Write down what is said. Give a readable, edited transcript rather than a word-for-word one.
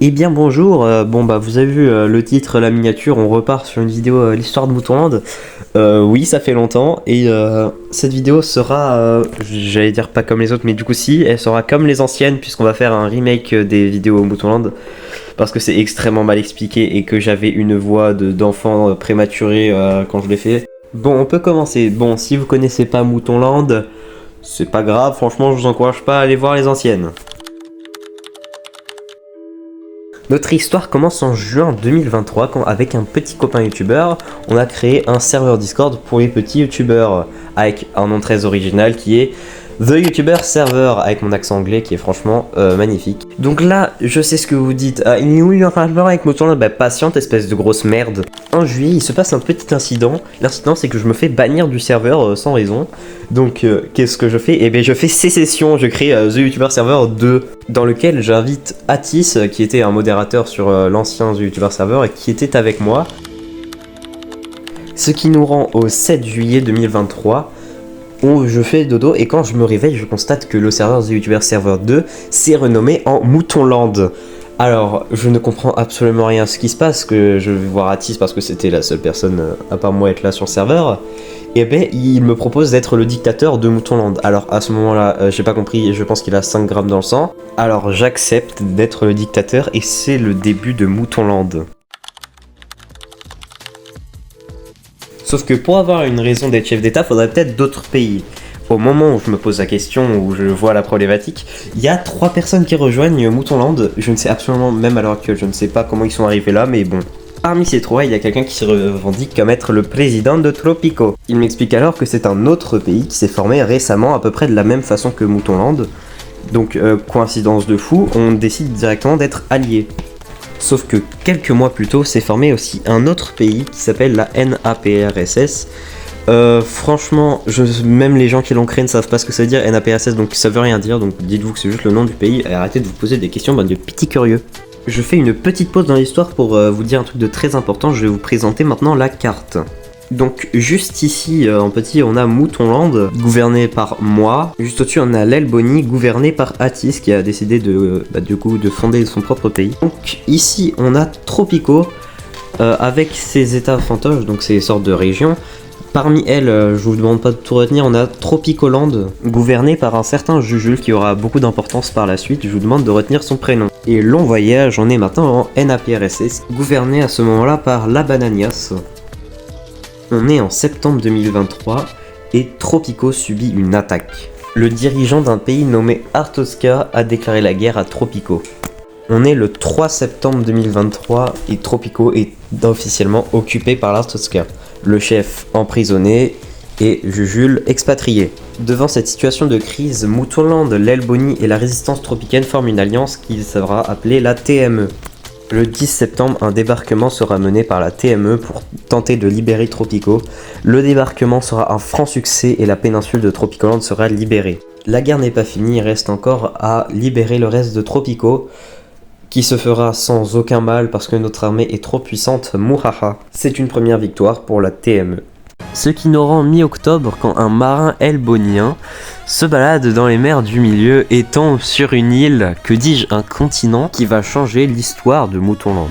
Eh bien bonjour, vous avez vu le titre, la miniature, on repart sur une vidéo l'histoire de Moutonland. Oui, ça fait longtemps et cette vidéo sera, j'allais dire pas comme les autres, mais du coup si, elle sera comme les anciennes puisqu'on va faire un remake des vidéos Moutonland parce que c'est extrêmement mal expliqué et que j'avais une voix d'enfant prématuré quand je l'ai fait. Bon, on peut commencer. Bon, si vous connaissez pas Moutonland, c'est pas grave, franchement je vous encourage pas à aller voir les anciennes. Notre histoire commence en juin 2023 quand, avec un petit copain youtubeur, on a créé un serveur Discord pour les petits youtubeurs avec un nom très original qui est The YouTuber Server avec mon accent anglais qui est franchement magnifique. Donc là, je sais ce que vous dites. Ah, il y a un rapport avec Moutonland. Bah, patiente, espèce de grosse merde. En juillet, il se passe un petit incident. L'incident, c'est que je me fais bannir du serveur sans raison. Donc, qu'est-ce que je fais? Eh bien, je fais sécession. Je crée The YouTuber Server 2, dans lequel j'invite Atis, qui était un modérateur sur l'ancien The YouTuber Server et qui était avec moi. Ce qui nous rend au 7 juillet 2023. Où je fais dodo et quand je me réveille, je constate que le serveur The YouTuber Server 2 s'est renommé en Moutonland. Alors, je ne comprends absolument rien à ce qui se passe, que je vais voir Atis parce que c'était la seule personne à part moi être là sur le serveur. Et ben, il me propose d'être le dictateur de Moutonland. Alors, à ce moment-là, j'ai pas compris, je pense qu'il a 5 grammes dans le sang. Alors, j'accepte d'être le dictateur et c'est le début de Moutonland. Sauf que pour avoir une raison d'être chef d'État, faudrait peut-être d'autres pays. Au moment où je me pose la question, où je vois la problématique, il y a 3 personnes qui rejoignent Moutonland. Je ne sais absolument, même à l'heure actuelle, je ne sais pas comment ils sont arrivés là, mais bon. Parmi ces 3, il y a quelqu'un qui se revendique comme être le président de Tropico. Il m'explique alors que c'est un autre pays qui s'est formé récemment à peu près de la même façon que Moutonland. Donc, coïncidence de fou, on décide directement d'être alliés. Sauf que quelques mois plus tôt s'est formé aussi un autre pays qui s'appelle la NAPRSS. Franchement, même les gens qui l'ont créé ne savent pas ce que ça veut dire NAPRSS, donc ça veut rien dire, donc dites-vous que c'est juste le nom du pays et arrêtez de vous poser des questions de petits curieux. Je fais une petite pause dans l'histoire pour vous dire un truc de très important, je vais vous présenter maintenant la carte. Donc juste ici en petit on a Moutonland gouverné par moi. Juste au-dessus on a l'Elbony gouverné par Atis qui a décidé de fonder son propre pays. Donc ici on a Tropico avec ses états fantoches, donc ces sortes de régions. Parmi elles, je vous demande pas de tout retenir, on a Tropicoland gouverné par un certain Jujul qui aura beaucoup d'importance par la suite. Je vous demande de retenir son prénom. Et Long Voyage, on est maintenant en NAPRSS gouverné à ce moment-là par La Bananias. On est en septembre 2023 et Tropico subit une attaque. Le dirigeant d'un pays nommé Artoska a déclaré la guerre à Tropico. On est le 3 septembre 2023 et Tropico est officiellement occupé par l'Artoska. Le chef emprisonné et Jujul expatrié. Devant cette situation de crise, Moutonland, l'Elbony et la résistance tropicane forment une alliance qui sera appelée la TME. Le 10 septembre, un débarquement sera mené par la TME pour tenter de libérer Tropico. Le débarquement sera un franc succès et la péninsule de Tropicoland sera libérée. La guerre n'est pas finie, il reste encore à libérer le reste de Tropico, qui se fera sans aucun mal parce que notre armée est trop puissante, mouhaha. C'est une première victoire pour la TME. Ce qui nous rend mi-octobre quand un marin elbonien se balade dans les mers du milieu et tombe sur une île, que dis-je, un continent qui va changer l'histoire de Moutonland.